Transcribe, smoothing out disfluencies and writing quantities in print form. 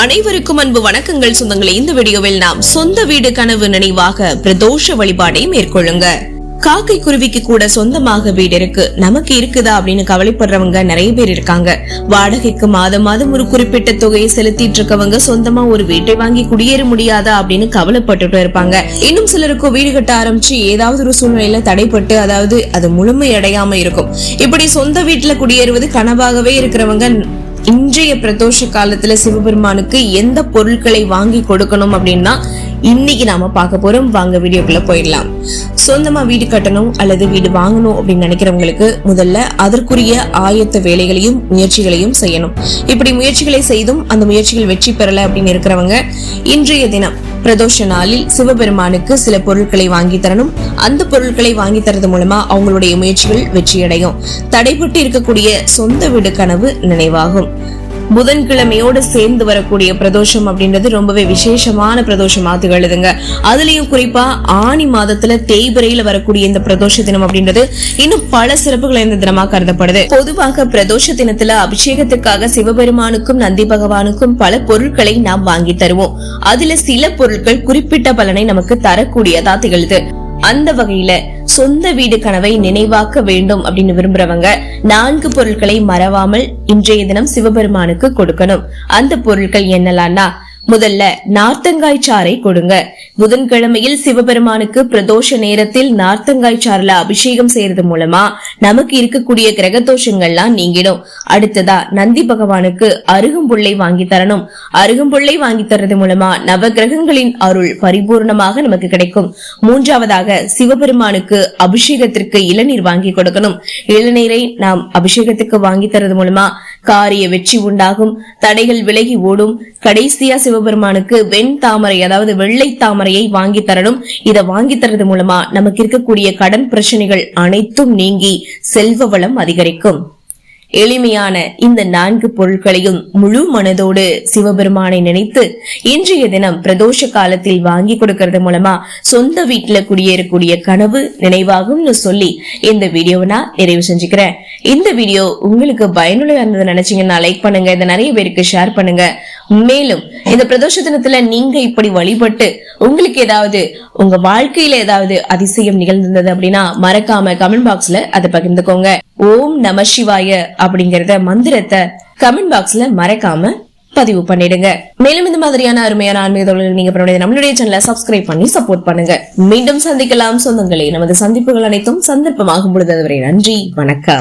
அனைவருக்கும் அன்பு வணக்கங்கள் சொந்தங்களே. இந்த வீடியோவில் நாம் சொந்த வீடு கனவு நினைவாக பிரதோஷ வழிபாடை மேற்கொள்ளுங்க. காக்கை குருவிக்கு கூட சொந்தமாக வீடு இருக்கு, நமக்கு இருக்குதா அப்படின்னு கவலைப்படுறவங்க நிறைய பேர் இருக்காங்க. வாடகைக்கு மாதம் மாதம் ஒரு குறிப்பிட்ட தொகையை செலுத்திட்டு இருக்கவங்க சொந்தமா ஒரு வீட்டை வாங்கி குடியேற முடியாதா அப்படின்னு கவலைப்பட்டுட்டு இருப்பாங்க. இன்னும் சிலருக்கும் வீடு கட்ட ஆரம்பிச்சு ஏதாவது ஒரு சூழ்நிலையில தடைப்பட்டு அதாவது அது முழுமையடையாம இருக்கும். இப்படி சொந்த வீட்டுல குடியேறுவது கனவாகவே இருக்கிறவங்க இன்றைய பிரதோஷ காலத்துல சிவபெருமானுக்கு எந்த பொருட்களை வாங்கி கொடுக்கணும் அப்படின்னா இன்னைக்கு நாம பார்க்க போறோம். வாங்க வீடியோக்குள்ள போயிடலாம். சொந்தமா வீடு கட்டணும் அல்லது வீடு வாங்கணும் அப்படின்னு நினைக்கிறவங்களுக்கு முதல்ல அதற்குரிய ஆயத்த வேலைகளையும் முயற்சிகளையும் செய்யணும். இப்படி முயற்சிகளை செய்தும் அந்த முயற்சிகள் வெற்றி பெறல அப்படின்னு இருக்கிறவங்க இன்றைய தினம் பிரதோஷ நாளில் சிவபெருமானுக்கு சில பொருட்களை வாங்கி தரணும். அந்த பொருட்களை வாங்கி தரது மூலமா அவங்களுடைய முயற்சிகள் வெற்றியடையும். தடைபட்டு இருக்கக்கூடிய சொந்த வீடு கனவு நினைவாகும். புதன்கிழமையோடு சேர்ந்து வரக்கூடிய பிரதோஷம் அப்படின்றது ரொம்பவே விசேஷமான பிரதோஷமா திகழுதுங்க. அதுலயும் குறிப்பா ஆனி மாதத்துல தேய்பிரையில வரக்கூடிய இந்த பிரதோஷ தினம் அப்படின்றது இன்னும் பல சிறப்புகள் இந்த தினமா கருதப்படுது. பொதுவாக பிரதோஷ தினத்துல அபிஷேகத்துக்காக சிவபெருமானுக்கும் நந்தி பகவானுக்கும் பல பொருட்களை நாம் வாங்கி தருவோம். அதுல சில பொருட்கள் குறிப்பிட்ட பலனை நமக்கு தரக்கூடியதா திகழுது. அந்த வகையில சொந்த வீடு கனவை நினைவாக்க வேண்டும் அப்படின்னு விரும்புறவங்க 4 பொருட்களை மறவாமல் இன்றைய தினம் சிவபெருமானுக்கு கொடுக்கணும். அந்த பொருட்கள் என்னலாம்னா, முதல்ல நார்த்தங்காய் சாறை கொடுங்க. புதன்கிழமையில் சிவபெருமானுக்கு பிரதோஷ நேரத்தில் நார்த்தங்காய் சாறுல அபிஷேகம் செய்யறது மூலமா நமக்கு இருக்கக்கூடிய கிரகதோஷங்கள்லாம் நீங்கிடும். அடுத்ததா நந்தி பகவானுக்கு அருகம்புல்லை வாங்கி தரணும். அருகம்புல்லை வாங்கி தரது மூலமா நவ கிரகங்களின் அருள் பரிபூர்ணமாக நமக்கு கிடைக்கும். மூன்றாவதாக சிவபெருமானுக்கு அபிஷேகத்திற்கு இளநீர் வாங்கி கொடுக்கணும். இளநீரை நாம் அபிஷேகத்துக்கு வாங்கி தரது மூலமா காரிய வெற்றி உண்டாகும், தடைகள் விலகி ஓடும். கடைசியா சிவபெருமானுக்கு வெண் தாமரை அதாவது வெள்ளை தாமரையை வாங்கி தரணும். இத வாங்கி தரது மூலமா நமக்கு இருக்கக்கூடிய கடன் பிரச்சனைகள் அனைத்தும் நீங்கி செல்வ வளம் அதிகரிக்கும். எளிமையான இந்த 4 பொருட்களையும் முழு மனதோடு சிவபெருமானை நினைத்து இன்றைய தினம் பிரதோஷ காலத்தில் வாங்கி கொடுக்கறது மூலமா சொந்த வீட்டுல குடியேறக்கூடிய கனவு நினைவாகும்னு சொல்லி இந்த வீடியோவை நான் நிறைவு செஞ்சுக்கிறேன். இந்த வீடியோ உங்களுக்கு பயனுள்ளதா இருந்தது நினைச்சீங்கன்னா லைக் பண்ணுங்க, இதை நிறைய பேருக்கு ஷேர் பண்ணுங்க. மேலும் இந்த பிரதோஷ தினத்துல நீங்க இப்படி வழிபட்டு உங்களுக்கு ஏதாவது உங்க வாழ்க்கையில ஏதாவது அதிசயம் நிகழ்ந்தது அப்படின்னா மறக்காம கமெண்ட் பாக்ஸ்ல அதை பகிர்ந்துக்கோங்க. ஓம் நம சிவாய அப்படிங்கறத மந்திரத்தை கமெண்ட் பாக்ஸ்ல மறக்காம பதிவு பண்ணிடுங்க. மேலும் இந்த மாதிரியான அருமையான ஆன்மீக தொழில்கள் நீங்க நம்மளுடைய சேனலை சப்ஸ்கிரைப் பண்ணி சப்போர்ட் பண்ணுங்க. மீண்டும் சந்திக்கலாம் சொந்தங்களே. நமது சந்திப்புகள் அனைத்தும் சந்தர்ப்பமாகும் பொழுது அதுவரை நன்றி, வணக்கம்.